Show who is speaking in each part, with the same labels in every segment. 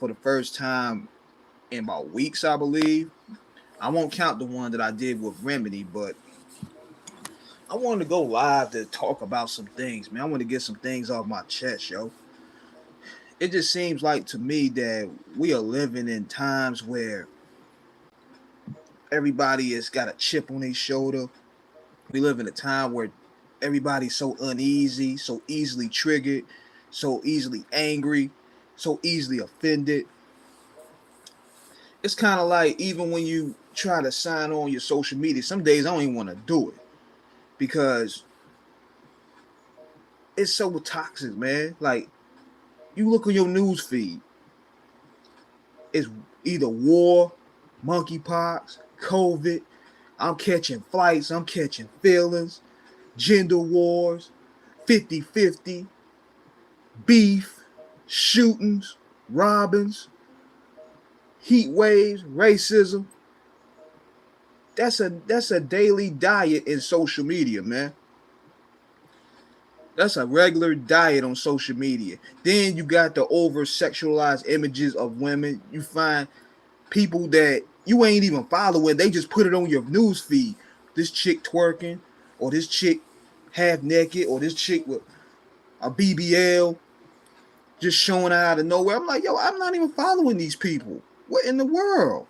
Speaker 1: for the first time in about weeks, I believe. I won't count the one that I did with Remedy, but I wanted to go live to talk about some things, man. I want to get some things off my chest, yo. It just seems like to me that we are living in times where everybody has got a chip on their shoulder. We live in a time where everybody's so uneasy, so easily triggered, so easily angry, so easily offended. It's kind of like even when you try to sign on your social media, some days I don't even want to do it because it's so toxic, man. Like you look on your news feed, it's either war, monkeypox, COVID. I'm catching flights, I'm catching feelings, gender wars, 50-50, beef, shootings, robbings, heat waves, racism. That's a daily diet in social media, man. That's a regular diet on social media. Then you got the over sexualized images of women. You find people that you ain't even following, they just put it on your news feed. This chick twerking, or this chick half naked, or this chick with a BBL just showing out of nowhere. I'm like, yo, I'm not even following these people. What in the world?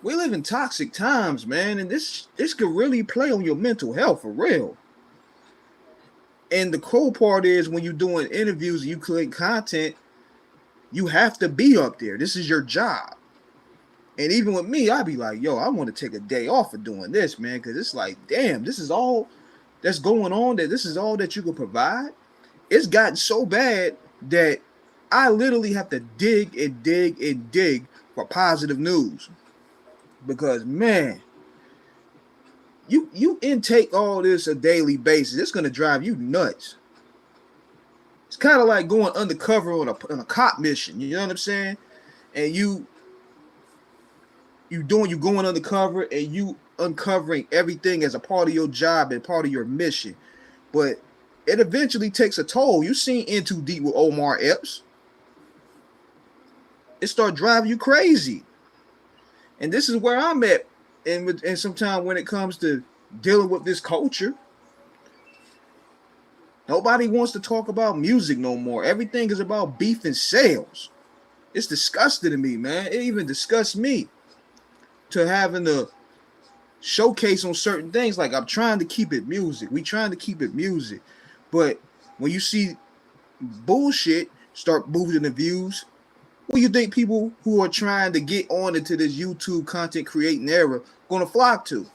Speaker 1: We live in toxic times, man, and this could really play on your mental health for real. And the cool part is when you're doing interviews, you create content, you have to be up there. This is your job. And even with me, I'd be like, yo, I want to take a day off of doing this, man, because it's like, damn, this is all that's going on, that this is all that you can provide. It's gotten so bad that I literally have to dig and dig and dig for positive news. Because, man, you intake all this a daily basis. It's going to drive you nuts. It's kind of like going undercover on a cop mission. You know what I'm saying? And you going undercover and you uncovering everything as a part of your job and part of your mission. But it eventually takes a toll. You seen In Too Deep with Omar Epps. It start driving you crazy. And this is where I'm at. And sometimes when it comes to dealing with this culture, nobody wants to talk about music no more. Everything is about beef and sales. It's disgusting to me, man. It even disgusts me to having to showcase on certain things. Like, I'm trying to keep it music. We trying to keep it music. But when you see bullshit start moving the views, what do you think people who are trying to get on into this YouTube content creating era going to flock to?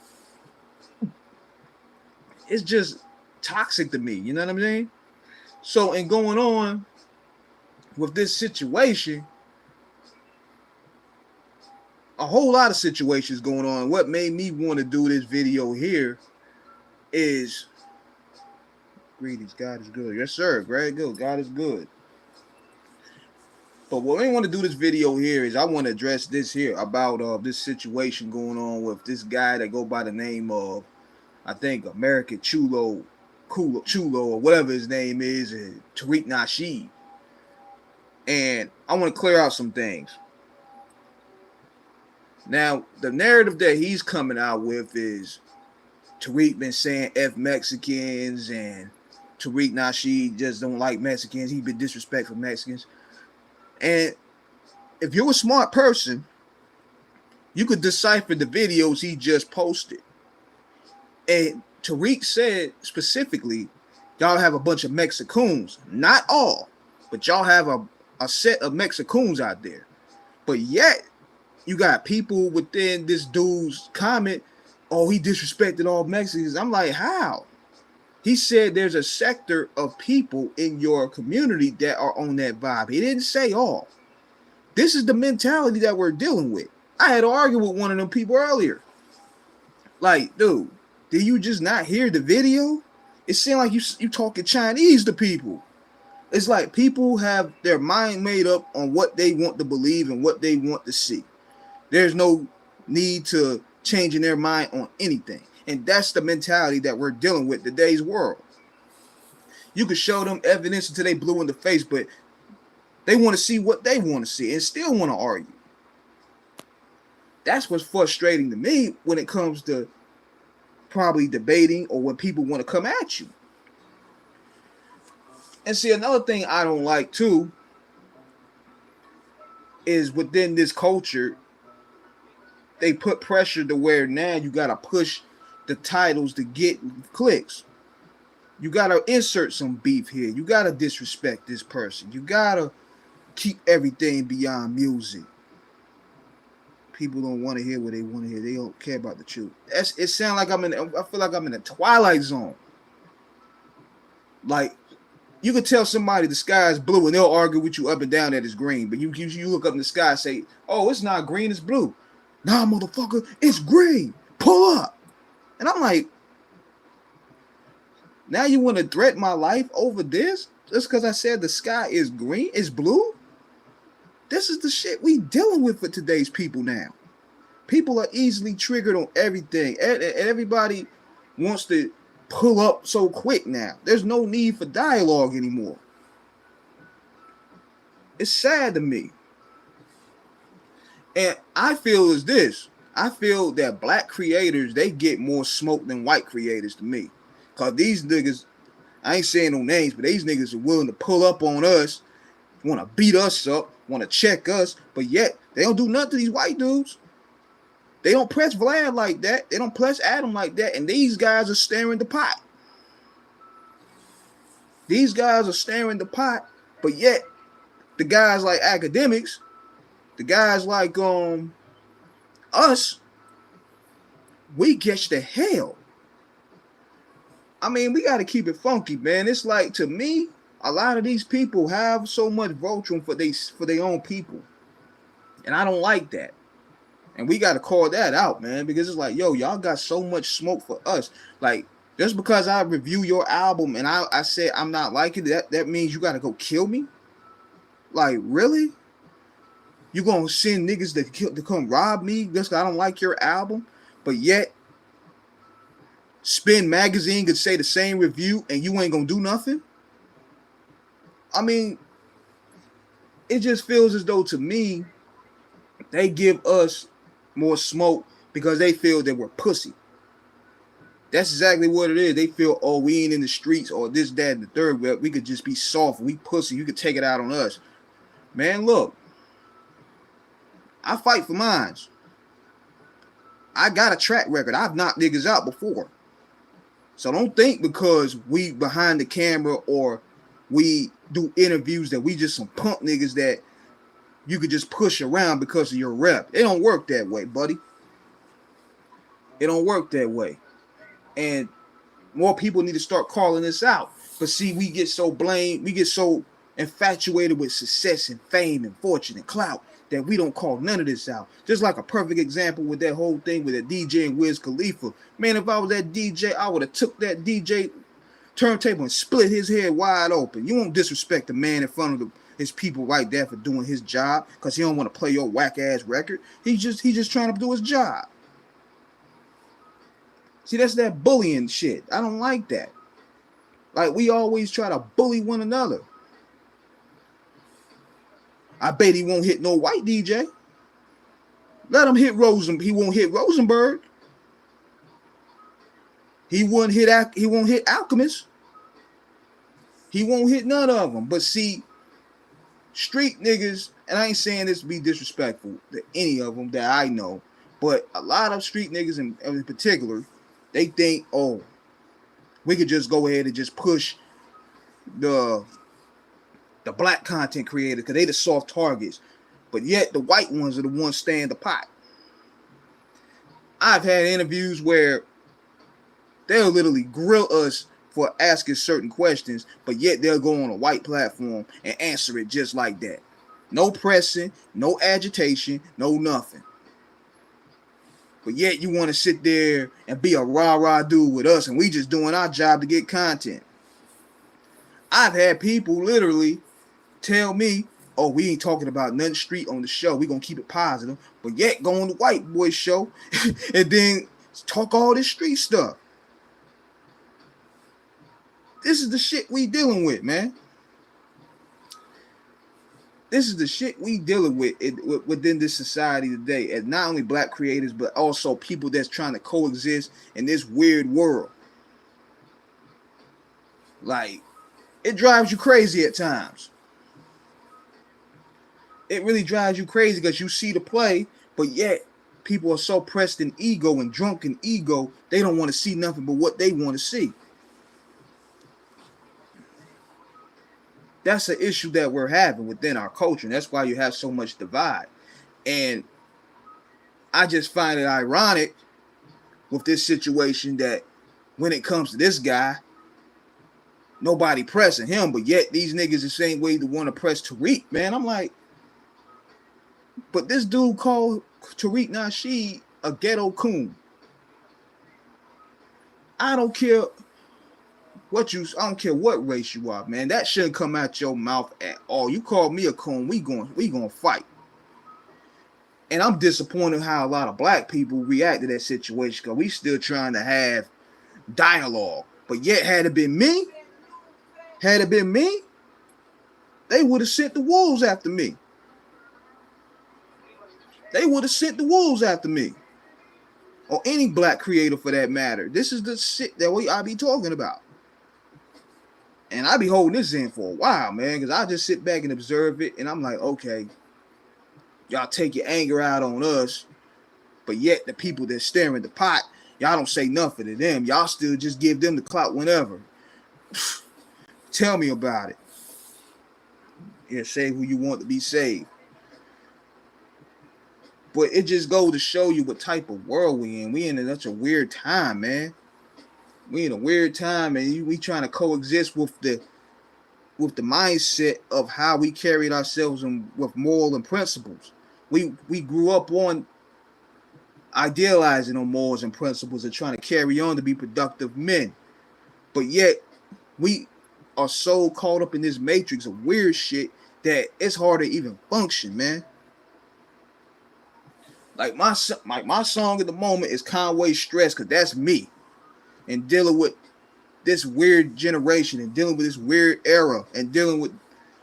Speaker 1: It's just toxic to me. You know what I'm saying? So, in going on with this situation, a whole lot of situations going on. What made me want to do this video here is greetings. God is good. Yes, sir. Greg, good. God is good. But what I want to do this video here is I want to address this here about this situation going on with this guy that go by the name of, I think, American Chulo, or whatever his name is, and Tariq Nasheed. And I want to clear out some things. Now, the narrative that he's coming out with is Tariq been saying F Mexicans and Tariq Nasheed just don't like Mexicans. He been disrespectful Mexicans. And if you're a smart person, you could decipher the videos he just posted. And Tariq said specifically, y'all have a bunch of Mexicoons. Not all, but y'all have a set of Mexicoons out there. But yet, you got people within this dude's comment, oh, he disrespected all Mexicans. I'm like, how? He said there's a sector of people in your community that are on that vibe. He didn't say all. This is the mentality that we're dealing with. I had to argue with one of them people earlier. Like, dude, did you just not hear the video? It seemed like you talking Chinese to people. It's like people have their mind made up on what they want to believe and what they want to see. There's no need to changing their mind on anything. And that's the mentality that we're dealing with today's world. You could show them evidence until they blue in the face, but They want to see what they want to see and still want to argue. That's what's frustrating to me when it comes to probably debating or when people want to come at you. And see, another thing I don't like too is within this culture, they put pressure to where now you got to push the titles to get clicks. You got to insert some beef here. You got to disrespect this person. You got to keep everything beyond music. People don't want to hear what they want to hear. They don't care about the truth. It sounds like I feel like I'm in a Twilight Zone. Like, you could tell somebody the sky is blue and they'll argue with you up and down that it's green. But you look up in the sky and say, oh, it's not green, it's blue. Nah, motherfucker, it's green. Pull up. And I'm like, now you want to threaten my life over this? Just because I said the sky is green, it's blue? This is the shit we dealing with for today's people now. People are easily triggered on everything. And everybody wants to pull up so quick now. There's no need for dialogue anymore. It's sad to me. And I feel is this. I feel that black creators, they get more smoke than white creators to me. Because these niggas, I ain't saying no names, but these niggas are willing to pull up on us, want to beat us up, want to check us, but yet they don't do nothing to these white dudes. They don't press Vlad like that. They don't press Adam like that. And these guys are stirring the pot. These guys are stirring the pot, but yet the guys like academics, the guys like us, we catch the hell. I mean, we got to keep it funky, man. It's like, to me, a lot of these people have so much Voltron for their own people. And I don't like that. And we got to call that out, man, because it's like, yo, y'all got so much smoke for us. Like, just because I review your album and I said I'm not liking it, that means you got to go kill me? Like, really? You going to send niggas to come rob me just because I don't like your album? But yet, Spin Magazine could say the same review and you ain't going to do nothing? I mean, it just feels as though, to me, they give us more smoke because they feel that we're pussy. That's exactly what it is. They feel, oh, we ain't in the streets or this, that, and the third. We could just be soft. We pussy. You could take it out on us. Man, look. I fight for mines. I got a track record. I've knocked niggas out before. So don't think because we behind the camera or we do interviews that we just some punk niggas that you could just push around because of your rep. It don't work that way, buddy. It don't work that way. And more people need to start calling this out. But see, we get so blamed, we get so infatuated with success and fame and fortune and clout that we don't call none of this out. Just like a perfect example with that whole thing with that DJ and Wiz Khalifa. Man, if I was that DJ, I would have took that DJ turntable and split his head wide open. You won't disrespect the man in front of his people right there for doing his job because he don't want to play your whack ass record. He's just trying to do his job. See, that's that bullying shit. I don't like that. Like, we always try to bully one another. I bet he won't hit no white DJ. Let him hit He won't hit Rosenberg. He won't hit Alchemist. He won't hit none of them. But see, street niggas, and I ain't saying this to be disrespectful to any of them that I know, but a lot of street niggas in particular, they think, oh, we could just go ahead and just push the black content creators because they the soft targets. But yet the white ones are the ones staying the pot. I've had interviews where they'll literally grill us for asking certain questions, but yet they'll go on a white platform and answer it just like that. No pressing, no agitation, no nothing. But yet you want to sit there and be a rah-rah dude with us, and we just doing our job to get content. I've had people literally tell me, oh, we ain't talking about nothing street on the show. We going to keep it positive. But yet go on the white boy show and then talk all this street stuff. This is the shit we dealing with, man. this is the shit we dealing with within this society today, and not only black creators, but also people that's trying to coexist in this weird world. Like, it drives you crazy at times. It really drives you crazy because you see the play, but yet people are so pressed in ego and drunk in ego, they don't want to see nothing but what they want to see. That's an issue that we're having within our culture, and that's why you have so much divide. And I just find it ironic with this situation that when it comes to this guy, nobody pressing him, but yet these niggas the same way to want to press Tariq, man. I'm like, but this dude called Tariq Nasheed a ghetto coon. I don't care I don't care what race you are, man. That shouldn't come out your mouth at all. You call me a coon, we gonna fight. And I'm disappointed how a lot of black people react to that situation, because we still trying to have dialogue. But yet, had it been me, they would have sent the wolves after me. They would have sent the wolves after me. Or any black creator for that matter. This is the shit that I be talking about. And I be holding this in for a while, man, because I just sit back and observe it, and I'm like, okay, y'all take your anger out on us, but yet the people that stir in the pot, y'all don't say nothing to them. Y'all still just give them the clout whenever. Tell me about it. Yeah, say who you want to be saved. But it just goes to show you what type of world we in. We in such a weird time, man. We in a weird time, and we trying to coexist with the mindset of how we carried ourselves and with moral and principles. We grew up on idealizing on morals and principles and trying to carry on to be productive men. But yet, we are so caught up in this matrix of weird shit that it's hard to even function, man. Like my song at the moment is Conway Stress, because that's me. And dealing with this weird generation and dealing with this weird era and dealing with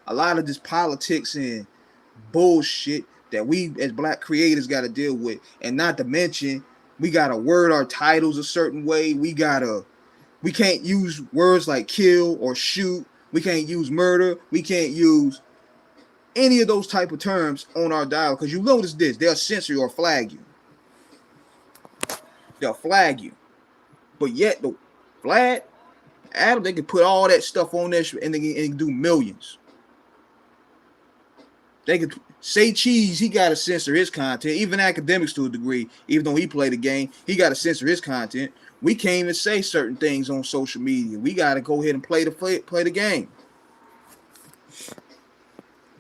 Speaker 1: a lot of this politics and bullshit that we as black creators got to deal with. And not to mention, we got to word our titles a certain way. We can't use words like kill or shoot. We can't use murder. We can't use any of those type of terms on our dial, because you notice this, they'll censor you or flag you. They'll flag you. But yet the Vlad, Adam, they can put all that stuff on there and they can do millions. They could say Cheese, he got to censor his content. Even academics to a degree, even though he played the game, he got to censor his content. We can't even say certain things on social media. We got to go ahead and play the game.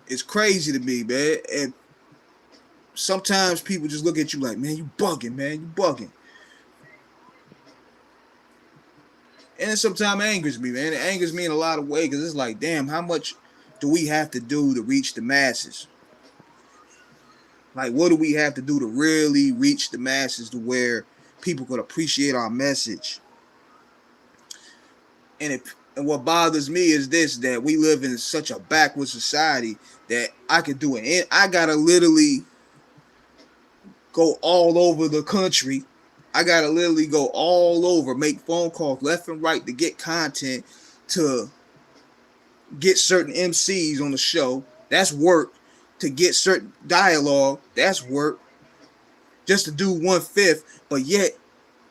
Speaker 1: It's crazy to me, man. And sometimes people just look at you like, man, you bugging, man. You bugging. And it sometimes angers me, man. It angers me in a lot of ways, because it's like, damn, how much do we have to do to reach the masses? Like, what do we have to do to really reach the masses to where people could appreciate our message? And what bothers me is this, that we live in such a backward society that I could do it. I gotta literally go all over the country. I gotta literally go all over, make phone calls left and right to get content, to get certain MCs on the show. That's work. To get certain dialogue, that's work. Just to do 1/5, but yet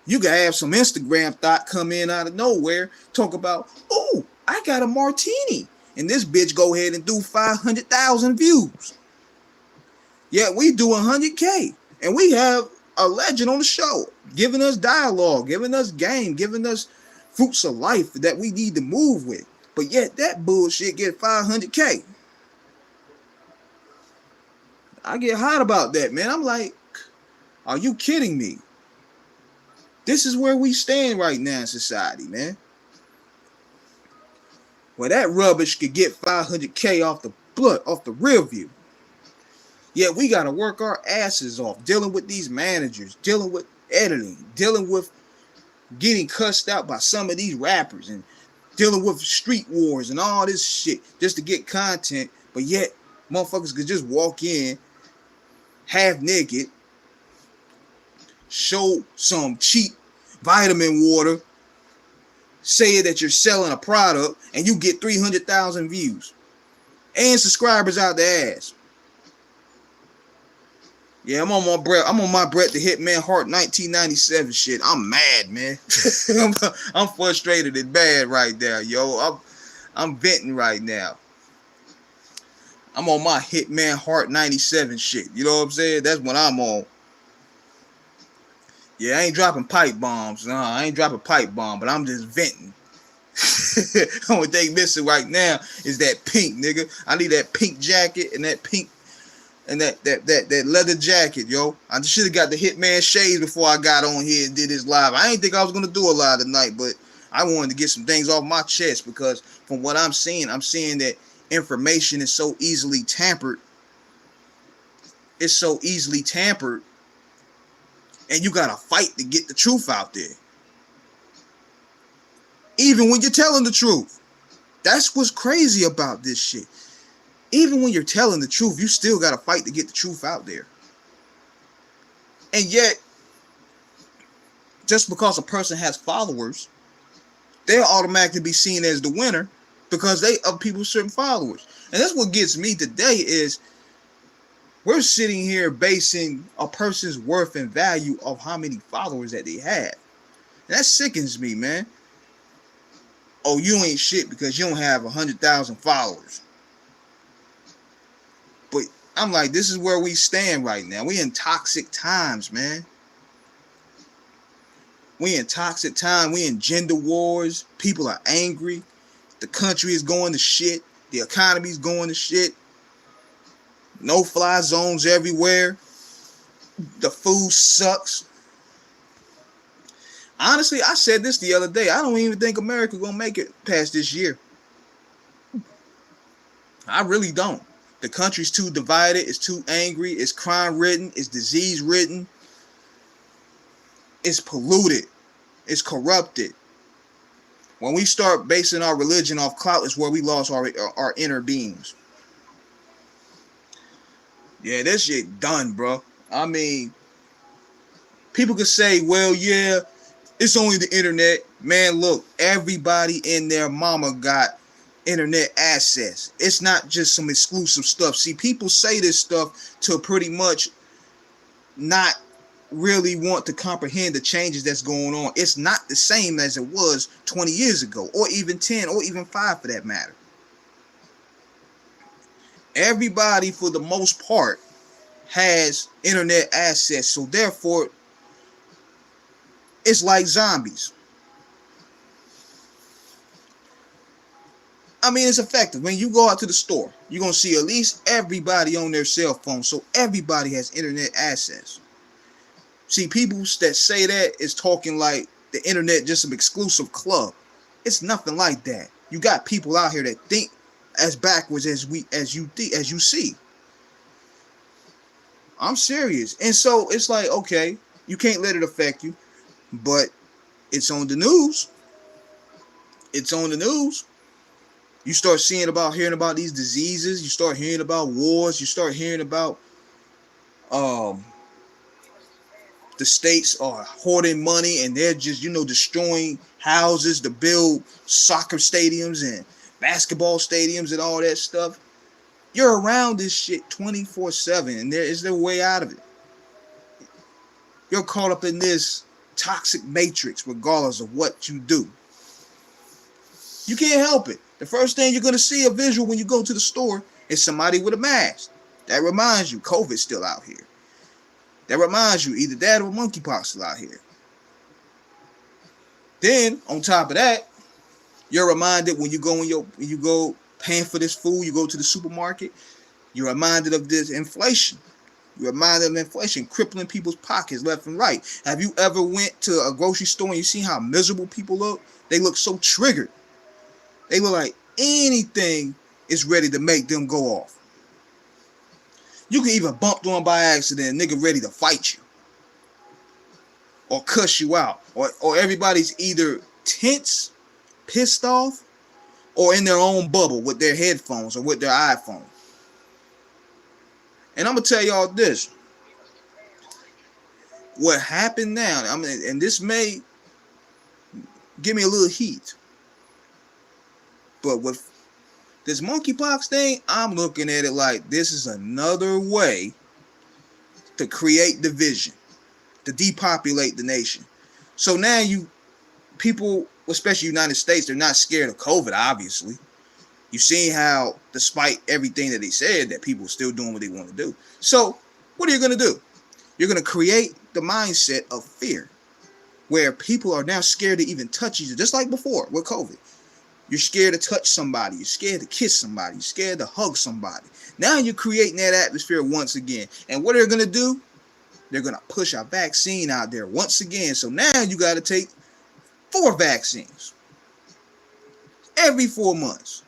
Speaker 1: you can have some Instagram thought come in out of nowhere, talk about, oh, I got a martini, and this bitch go ahead and do 500,000 views. Yeah, we do 100K, and we have a legend on the show, giving us dialogue, giving us game, giving us fruits of life that we need to move with. But yet that bullshit get 500K. I get hot about that, man. I'm like, are you kidding me? This is where we stand right now in society, man. Where that rubbish could get 500K off the rear view. Yeah, we got to work our asses off dealing with these managers, dealing with editing, dealing with getting cussed out by some of these rappers, and dealing with street wars and all this shit just to get content. But yet Motherfuckers could just walk in half naked, show some cheap vitamin water, say that you're selling a product, and you get 300,000 views and subscribers out the ass. Yeah, I'm on my Bret the Hitman Hart 1997 shit. I'm mad, man. I'm frustrated and bad right now, yo. I'm venting right now. I'm on my Hitman Hart 97 shit. You know what I'm saying? That's what I'm on. Yeah, I ain't dropping pipe bombs. Nah, I ain't dropping pipe bomb, but I'm just venting. Only thing missing right now is that pink, nigga. I need that pink jacket and that pink and that leather jacket, yo. I should have got the Hitman shades before I got on here and did this live. I didn't think I was gonna do a live tonight, but I wanted to get some things off my chest because from what I'm seeing that information is so easily tampered. It's so easily tampered, and you gotta fight to get the truth out there. Even when you're telling the truth. That's what's crazy about this shit. Even when you're telling the truth, you still got to fight to get the truth out there. And yet, just because a person has followers, they'll automatically be seen as the winner because they of people's certain followers. And that's what gets me today is we're sitting here basing a person's worth and value of how many followers that they have. And that sickens me, man. Oh, you ain't shit because you don't have 100,000 followers. But I'm like, this is where we stand right now. We in toxic times, man. We in toxic time. We in gender wars. People are angry. The country is going to shit. The economy is going to shit. No-fly zones everywhere. The food sucks. Honestly, I said this the other day. I don't even think America gonna make it past this year. I really don't. The country's too divided. It's too angry. It's crime-ridden. It's disease-ridden. It's polluted. It's corrupted. When we start basing our religion off clout is where we lost our inner beings. Yeah, this shit done, bro. I mean, people could say, well, yeah, it's only the internet. Man, look, everybody and their mama got internet access. It's not just some exclusive stuff. See, people say this stuff to pretty much not really want to comprehend the changes that's going on. It's not the same as it was 20 years ago, or even 10, or even 5 for that matter. Everybody, for the most part, has internet access, so therefore it's like zombies. I mean, it's effective. When you go out to the store, you're going to see at least everybody on their cell phone. So everybody has internet access. See, people that say that is talking like the internet just some exclusive club. It's nothing like that. You got people out here that think as backwards as you see. I'm serious. And so it's like, okay, you can't let it affect you. But it's on the news. It's on the news. You start hearing about these diseases. You start hearing about wars. You start hearing about the states are hoarding money and they're just, destroying houses to build soccer stadiums and basketball stadiums and all that stuff. You're around this shit 24/7 and there is no way out of it. You're caught up in this toxic matrix regardless of what you do. You can't help it. The first thing you're going to see a visual when you go to the store is somebody with a mask. That reminds you COVID's still out here. That reminds you either that or monkeypox still out here. Then on top of that, you're reminded when you go paying for this food, you go to the supermarket, you're reminded of this inflation. You're reminded of inflation crippling people's pockets left and right. Have you ever went to a grocery store and you see how miserable people look? They look so triggered. They look like anything is ready to make them go off. You can even bump them by accident, nigga ready to fight you. Or cuss you out. Or everybody's either tense, pissed off, or in their own bubble with their headphones or with their iPhone. And I'm gonna tell y'all this. What happened now, I mean, and this may give me a little heat, but with this monkeypox thing, I'm looking at it like this is another way to create division, to depopulate the nation. So now people, especially United States, they're not scared of COVID, obviously. You've seen how, despite everything that they said, that people are still doing what they want to do. So what are you going to do? You're going to create the mindset of fear, where people are now scared to even touch each other, just like before with COVID. You're scared to touch somebody. You're scared to kiss somebody. You're scared to hug somebody. Now you're creating that atmosphere once again. And what they're going to do? They're going to push a vaccine out there once again. So now you got to take 4 vaccines every 4 months.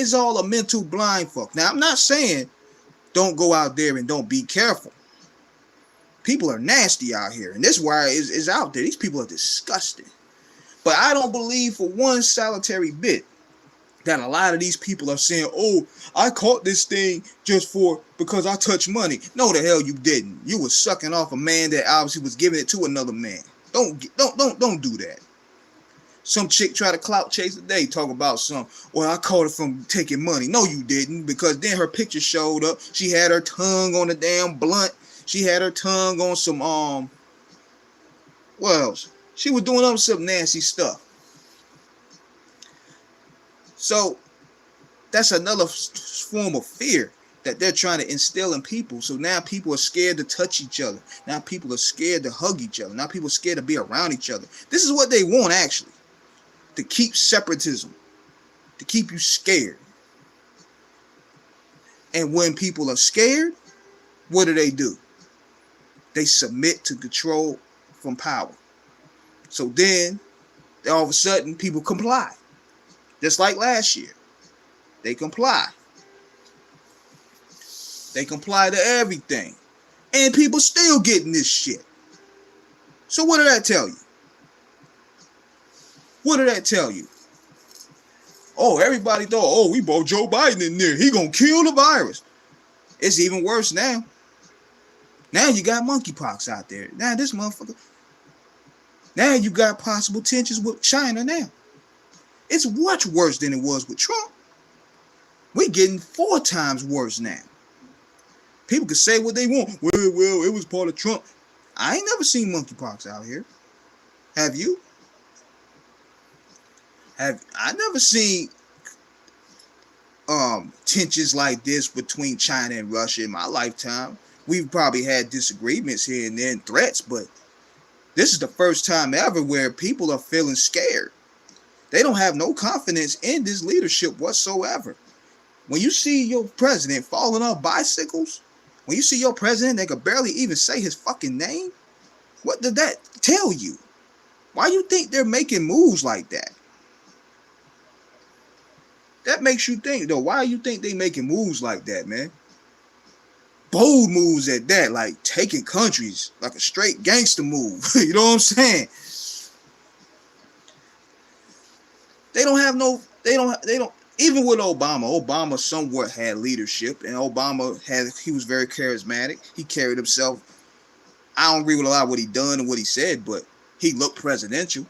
Speaker 1: It's all a mental blind fuck. Now, I'm not saying don't go out there and don't be careful. People are nasty out here. And this wire is out there. These people are disgusting. But I don't believe for one solitary bit that a lot of these people are saying, oh, I caught this thing just because I touched money. No, the hell you didn't. You were sucking off a man that obviously was giving it to another man. Don't do that. Some chick try to clout chase today, talk about well, I caught it from taking money. No, you didn't, because then her picture showed up. She had her tongue on a damn blunt. She had her tongue on some, what else? She was doing some nasty stuff. So that's another form of fear that they're trying to instill in people. So now people are scared to touch each other. Now people are scared to hug each other. Now people are scared to be around each other. This is what they want, actually, to keep separatism, to keep you scared. And when people are scared, what do? They submit to control from power. So then, all of a sudden, people comply. Just like last year. They comply. They comply to everything. And people still getting this shit. So what did that tell you? What did that tell you? Oh, everybody thought, oh, we brought Joe Biden in there. He gonna kill the virus. It's even worse now. Now you got monkeypox out there. Now this motherfucker. Now you got possible tensions with China now. It's much worse than it was with Trump. We're getting 4 times worse now. People can say what they want. Well, it was part of Trump. I ain't never seen monkeypox out here. Have you? I never seen tensions like this between China and Russia in my lifetime. We've probably had disagreements here and there and threats, but this is the first time ever where people are feeling scared. They don't have no confidence in this leadership whatsoever. When you see your president falling off bicycles, when you see your president that could barely even say his fucking name, what did that tell you? Why you think they're making moves like that? That makes you think, though. Why you think they making moves like that, man? Bold moves at that, like taking countries, like a straight gangster move. You know what I'm saying? They don't, even with Obama somewhat had leadership, and he was very charismatic. He carried himself. I don't agree with a lot of what he done and what he said, but he looked presidential.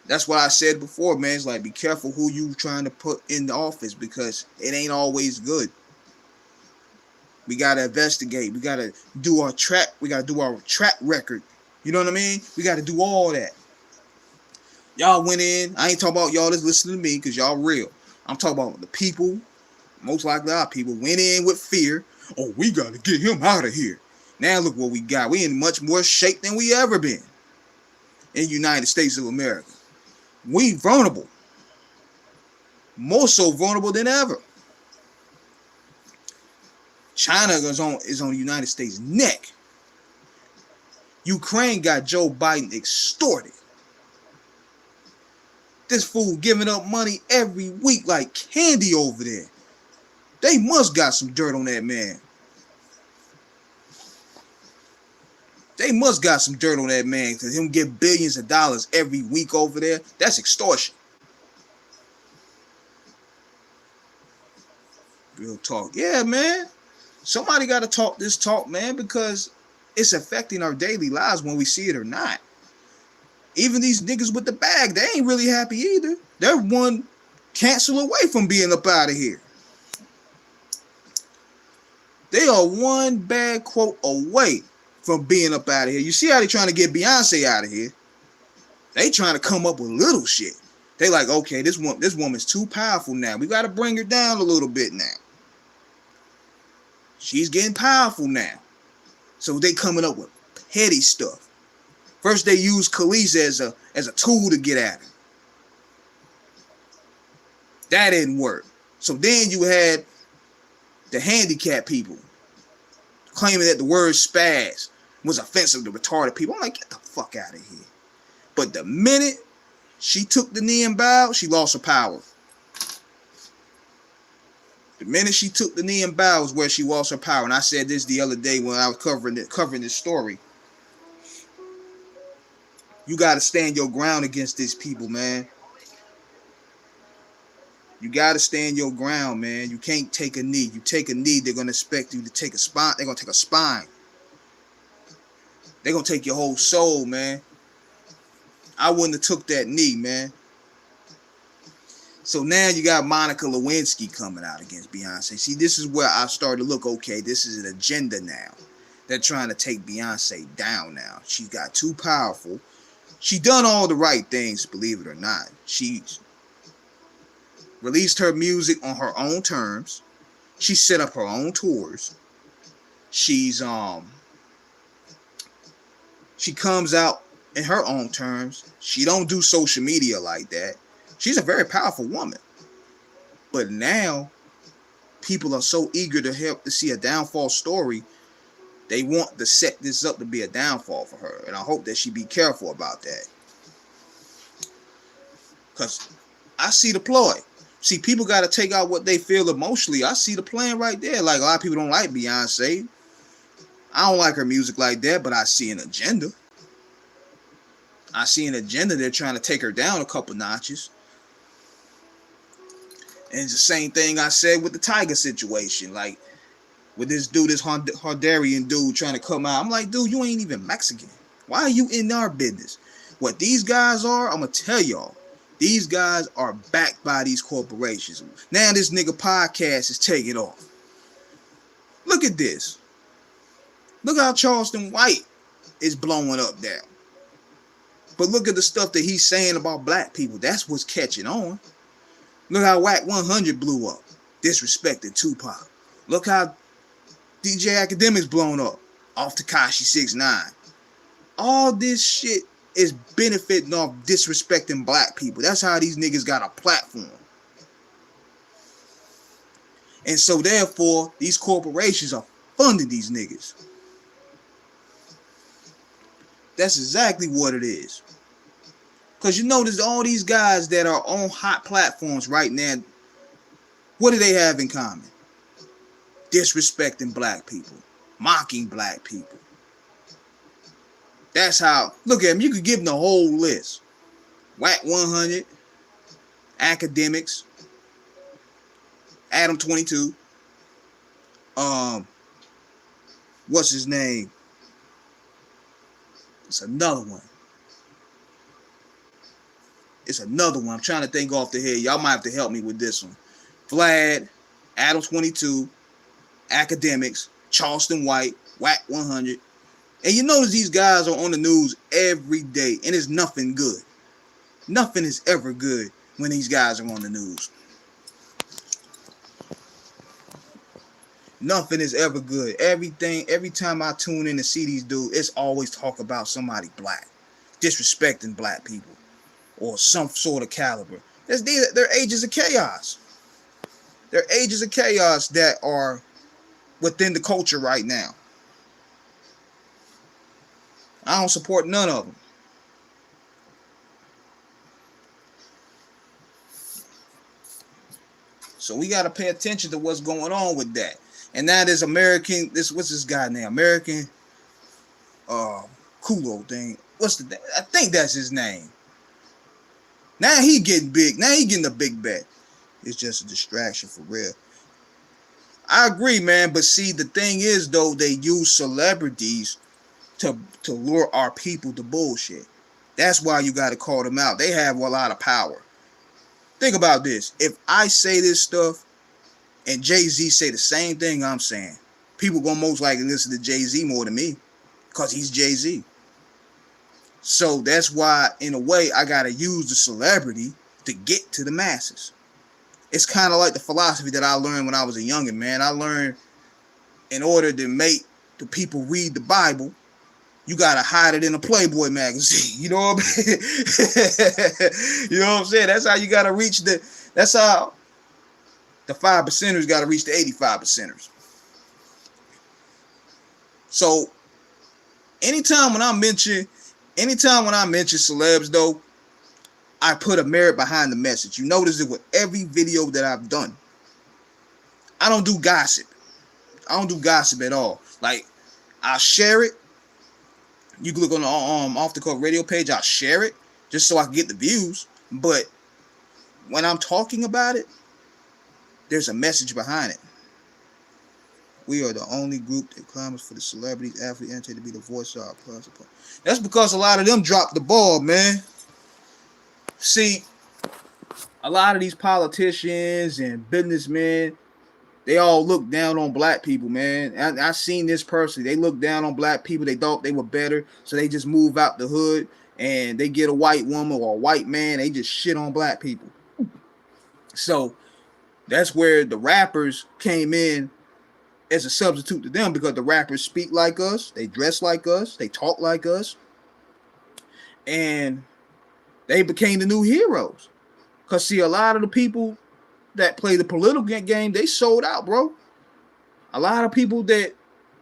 Speaker 1: That's what I said before, man. It's like, be careful who you trying to put in the office, because it ain't always good. We gotta investigate. We gotta do our track record. You know what I mean? We gotta do all that. Y'all went in. I ain't talking about y'all that's listening to me, because y'all real. I'm talking about the people. Most likely our people went in with fear. Oh, we gotta get him out of here. Now look what we got. We in much more shape than we ever been in the United States of America. We vulnerable. More so vulnerable than ever. China is on the United States' neck. Ukraine got Joe Biden extorted. This fool giving up money every week like candy over there. They must got some dirt on that man. They must got some dirt on that man, because him get billions of dollars every week over there. That's extortion. Real talk. Yeah, man. Somebody got to talk this talk, man, because it's affecting our daily lives when we see it or not. Even these niggas with the bag, they ain't really happy either. They're one cancel away from being up out of here. They are one bad quote away from being up out of here. You see how they trying to get Beyonce out of here? They trying to come up with little shit. They like, okay, this woman's too powerful now. We got to bring her down a little bit now. She's getting powerful now. So they coming up with petty stuff. First they use Khalees as a tool to get at her. That didn't work. So then you had the handicapped people claiming that the word spaz was offensive to retarded people. I'm like, get the fuck out of here. But the minute she took the knee and bowed, she lost her power. The minute she took the knee and bowed was where she lost her power. And I said this the other day when I was covering this story. You got to stand your ground against these people, man. You got to stand your ground, man. You can't take a knee. You take a knee, they're going to expect you to take a spine. They're going to take a spine. They're going to take your whole soul, man. I wouldn't have took that knee, man. So now you got Monica Lewinsky coming out against Beyonce. See, this is where I started to look, okay, this is an agenda now. They're trying to take Beyonce down now. She got too powerful. She done all the right things, believe it or not. She released her music on her own terms. She set up her own tours. She comes out in her own terms. She don't do social media like that. She's a very powerful woman. But now people are so eager to help to see a downfall story. They want to set this up to be a downfall for her. And I hope that she be careful about that. Because I see the ploy. See, people got to take out what they feel emotionally. I see the plan right there. Like, a lot of people don't like Beyonce. I don't like her music like that, but I see an agenda. I see an agenda. They're trying to take her down a couple notches. And it's the same thing I said with the Tiger situation. Like, with this dude, this Honduran dude trying to come out. I'm like, dude, you ain't even Mexican. Why are you in our business? What these guys are, I'm going to tell y'all. These guys are backed by these corporations. Now this nigga podcast is taking off. Look at this. Look how Charleston White is blowing up there. But look at the stuff that he's saying about black people. That's what's catching on. Look how Wack 100 blew up. Disrespected Tupac. Look how DJ Academics blown up. Off Tekashi 6ix9ine. All this shit is benefiting off disrespecting black people. That's how these niggas got a platform. And so therefore, these corporations are funding these niggas. That's exactly what it is. Because you notice all these guys that are on hot platforms right now, what do they have in common? Disrespecting black people. Mocking black people. That's how, look at them, you could give them the whole list. Wack 100, Academics, Adam 22, what's his name? It's another one. I'm trying to think off the head. Y'all might have to help me with this one. Vlad, Adam 22, Academics, Charleston White, Wack 100. And you notice these guys are on the news every day, and it's nothing good. Nothing is ever good when these guys are on the news. Nothing is ever good. Every time I tune in to see these dudes, it's always talk about somebody black, disrespecting black people, or some sort of caliber. They're agents of chaos. They're agents of chaos that are within the culture right now. I don't support none of them. So we got to pay attention to what's going on with that. And that is American, what's this guy name? American Kulo thing. I think that's his name. Now he getting big. Now he getting a big bet. It's just a distraction for real. I agree, man. But see, the thing is, though, they use celebrities to lure our people to bullshit. That's why you got to call them out. They have a lot of power. Think about this. If I say this stuff and Jay-Z say the same thing I'm saying, people gonna most likely listen to Jay-Z more than me because he's Jay-Z. So that's why, in a way, I gotta use the celebrity to get to the masses. It's kind of like the philosophy that I learned when I was a youngin', man. I learned in order to make the people read the Bible, you gotta hide it in a Playboy magazine. You know what I mean? You know what I'm saying? That's how you gotta reach that's how the 5%ers gotta reach the 85%ers. So anytime when I mention celebs, though, I put a merit behind the message. You notice it with every video that I've done. I don't do gossip. I don't do gossip at all. Like, I'll share it. You can look on the Off the Cuff radio page. I'll share it just so I can get the views. But when I'm talking about it, there's a message behind it. We are the only group that clamors for the celebrities, athletes, and to be the voice of our plus. That's because a lot of them dropped the ball, man. See, a lot of these politicians and businessmen, they all look down on black people, man. I seen this personally. They look down on black people. They thought they were better, so they just move out the hood and they get a white woman or a white man. They just shit on black people. So that's where the rappers came in as a substitute to them, because the rappers speak like us, they dress like us, they talk like us, and they became the new heroes. Because, see, a lot of the people that play the political game, they sold out, bro. A lot of people that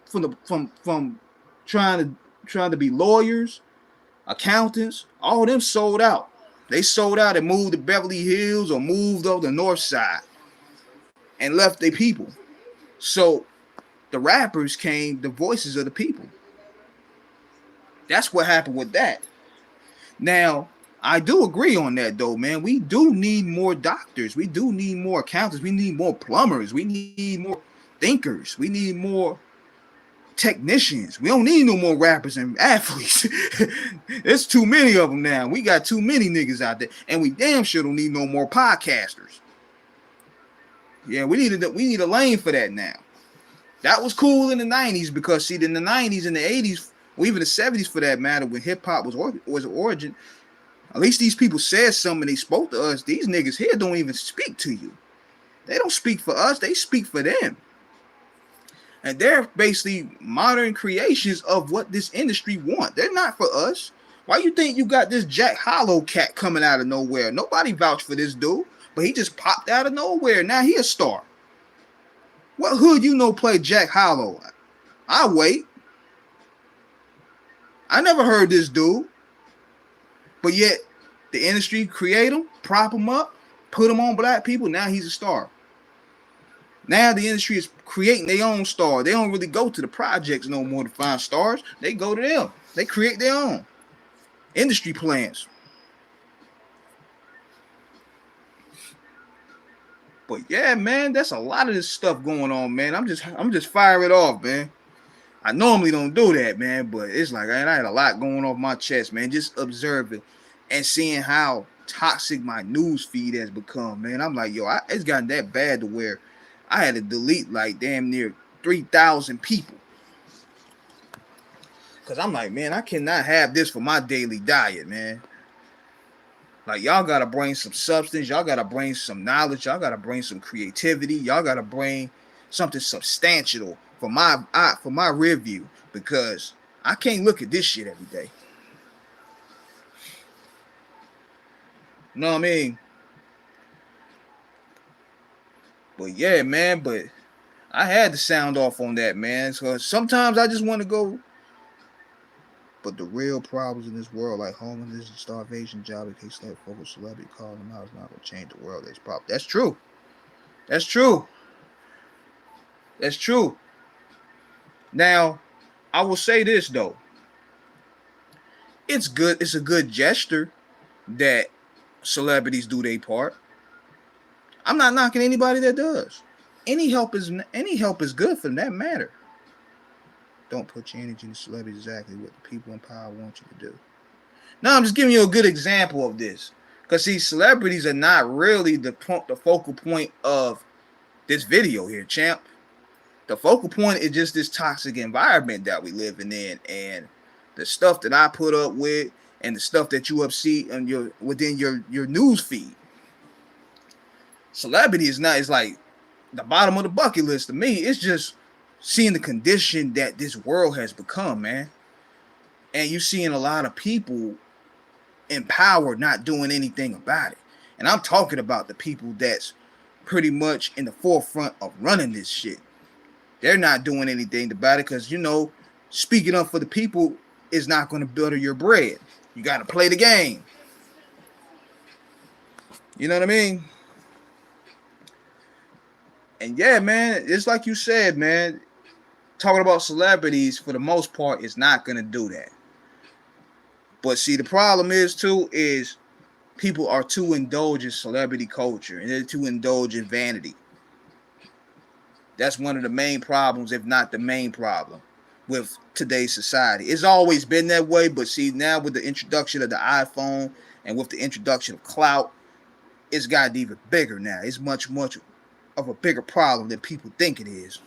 Speaker 1: from trying to be lawyers, accountants, all of them sold out. They sold out and moved to Beverly Hills or moved over the north side and left their people. So the rappers came the voices of the people. That's what happened with that. Now, I do agree on that, though, man. We do need more doctors. We do need more accountants. We need more plumbers. We need more thinkers. We need more technicians. We don't need no more rappers and athletes. There's too many of them now. We got too many niggas out there. And we damn sure don't need no more podcasters. Yeah, we need a lane for that now. That was cool in the 90s because, see, in the 90s and the 80s, or even the 70s for that matter, when hip-hop was origin, at least these people said something, they spoke to us. These niggas here don't even speak to you. They don't speak for us. They speak for them. And they're basically modern creations of what this industry want. They're not for us. Why you think you got this Jack Harlow cat coming out of nowhere? Nobody vouched for this dude, but he just popped out of nowhere. Now he a star. What hood you know play Jack Harlow? I wait. I never heard this dude. But yet, the industry create him, prop him up, put him on black people. Now he's a star. Now the industry is creating their own star. They don't really go to the projects no more to find stars. They go to them. They create their own industry plans. But yeah, man, that's a lot of this stuff going on, man. I'm just firing it off, man. I normally don't do that, man, but it's like, man, I had a lot going off my chest, man. Just observing and seeing how toxic my news feed has become, man. I'm like, yo, it's gotten that bad to where I had to delete like damn near 3,000 people. Because I'm like, man, I cannot have this for my daily diet, man. Like, y'all got to bring some substance. Y'all got to bring some knowledge. Y'all got to bring some creativity. Y'all got to bring something substantial for my review, because I can't look at this shit every day. You know what I mean? But yeah, man, but I had to sound off on that, man. So sometimes I just want to go. But the real problems in this world, like homelessness and starvation, job and case like focus celebrity calling them out, is not gonna change the world. That's true. That's true. That's true. Now, I will say this though. It's good. It's a good gesture that celebrities do their part. I'm not knocking anybody that does. any help is good for that matter. Don't put your energy into celebrity exactly what the people in power want you to do. Now I'm just giving you a good example of this. Because see, celebrities are not really the focal point of this video here, champ. The focal point is just this toxic environment that we living in, and the stuff that I put up with, and the stuff that you see on within your news feed. Celebrity is not. It's like the bottom of the bucket list to me. It's just seeing the condition that this world has become, man. And you seeing a lot of people in power not doing anything about it. And I'm talking about the people that's pretty much in the forefront of running this shit. They're not doing anything about it because, speaking up for the people is not going to butter your bread. You got to play the game. You know what I mean? And yeah, man, it's like you said, man, talking about celebrities for the most part is not going to do that. But see, the problem is people are too indulged in celebrity culture and they're too indulged in vanity. That's one of the main problems, if not the main problem, with today's society. It's always been that way, but see, now with the introduction of the iPhone and with the introduction of clout, it's gotten even bigger now. It's much, much of a bigger problem than people think it is.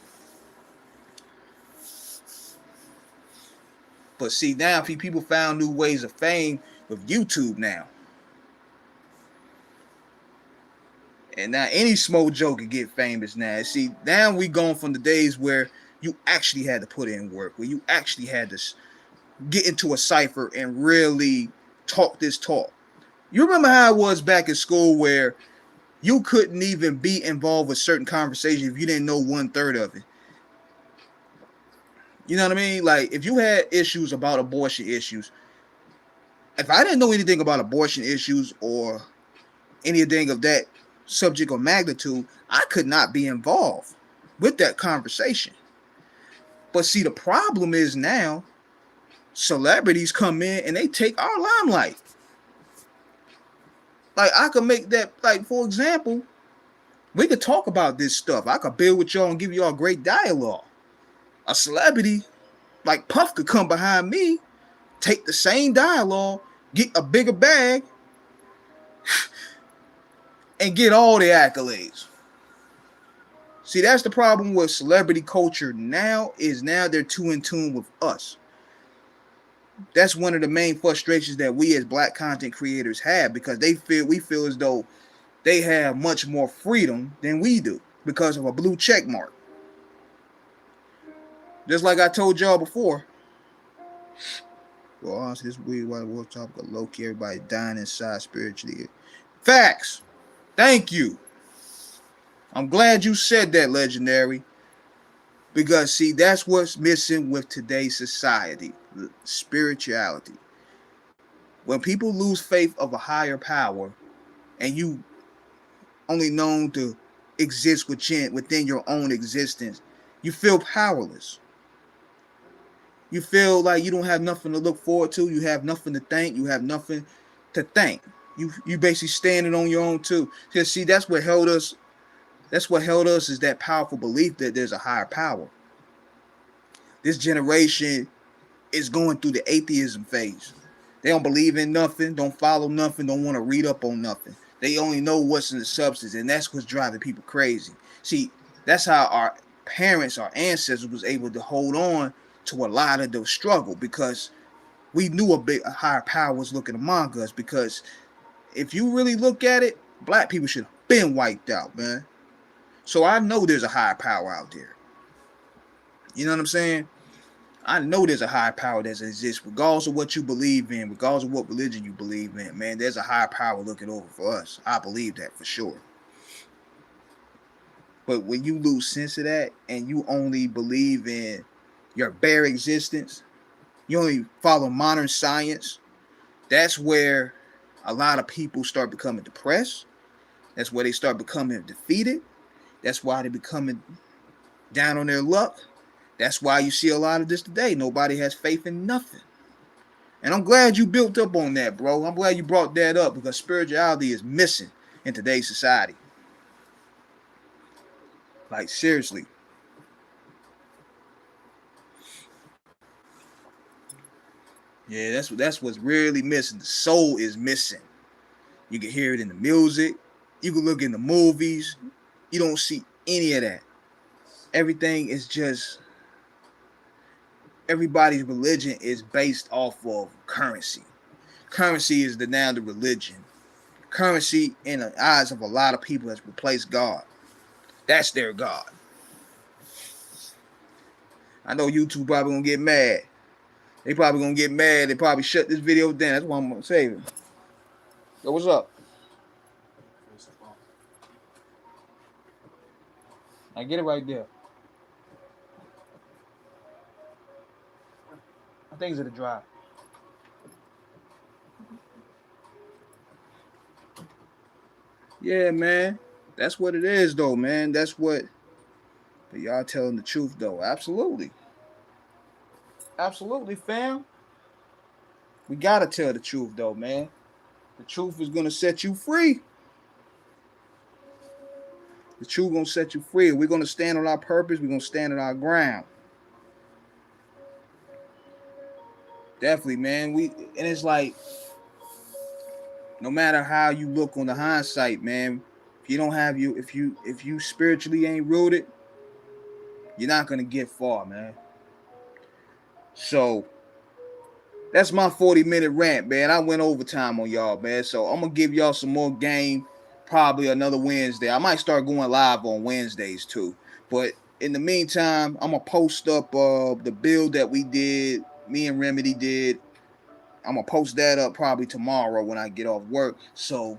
Speaker 1: But see, now people found new ways of fame with YouTube now. And now any small joke can get famous now. See, now we gone from the days where you actually had to put in work, where you actually had to get into a cipher and really talk this talk. You remember how it was back in school where you couldn't even be involved with certain conversations if you didn't know 1/3 of it. You know what I mean? Like, if you had issues about abortion issues, if I didn't know anything about abortion issues or anything of that subject or magnitude, I could not be involved with that conversation. But see, the problem is now celebrities come in and they take our limelight. Like, I could make that, like, for example, we could talk about this stuff. I could build with y'all and give y'all great dialogue. A celebrity like Puff could come behind me, take the same dialogue, get a bigger bag, and get all the accolades. See, that's the problem with celebrity culture now, is now they're too in tune with us. That's one of the main frustrations that we as black content creators have, because we feel as though they have much more freedom than we do because of a blue check mark. Just like I told y'all before. Well, honestly, this weird white war topic of low-key, everybody dying inside spiritually. Facts. Thank you. I'm glad you said that, Legendary. Because, see, that's what's missing with today's society. Spirituality. When people lose faith of a higher power, and you only known to exist within your own existence, you feel powerless. You feel like you don't have nothing to look forward to. You have nothing to thank. You have nothing to thank. You basically standing on your own too. Because see, that's what held us. That's what held us, is that powerful belief that there's a higher power. This generation is going through the atheism phase. They don't believe in nothing, don't follow nothing, don't want to read up on nothing. They only know what's in the substance, and that's what's driving people crazy. See, that's how our parents, our ancestors was able to hold on to a lot of the struggle, because we knew a higher power was looking among us. Because if you really look at it, black people should have been wiped out, man. So I know there's a higher power out there. You know what I'm saying? I know there's a higher power that exists, regardless of what you believe in, regardless of what religion you believe in, man. There's a higher power looking over for us. I believe that for sure. But when you lose sense of that and you only believe in your bare existence, you only follow modern science, that's where a lot of people start becoming depressed. That's where they start becoming defeated. That's why they're becoming down on their luck. That's why you see a lot of this today. Nobody has faith in nothing. And I'm glad you built up on that, bro. I'm glad you brought that up, because spirituality is missing in today's society. Like seriously. Yeah, that's what's really missing. The soul is missing. You can hear it in the music. You can look in the movies. You don't see any of that. Everything is just everybody's religion is based off of currency. Currency is now the religion. Currency in the eyes of a lot of people has replaced God. That's their God. I know YouTube probably gonna get mad. They probably gonna get mad. They probably shut this video down. That's why I'm gonna save it. Yo, what's up? I get it right there. I think it's at the drive. Yeah, man. That's what it is, though, man. That's what. But y'all telling the truth, though. Absolutely. Absolutely, fam. We gotta tell the truth, though, man. The truth is gonna set you free. The truth gonna set you free. We're gonna stand on our purpose. We're gonna stand on our ground. Definitely, man. And it's like, no matter how you look on the hindsight, man, if you don't have you, if you spiritually ain't rooted, you're not gonna get far, man. So that's my 40-minute rant, man. I went overtime on y'all, man. So I'm gonna give y'all some more game, probably another Wednesday. I might start going live on Wednesdays too. But in the meantime, I'm gonna post up the build that we did, me and Remedy did. I'm gonna post that up probably tomorrow when I get off work. So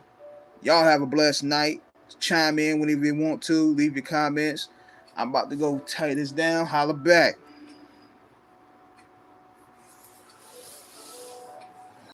Speaker 1: y'all have a blessed night. Chime in whenever you want to. Leave your comments. I'm about to go tie this down. Holla back.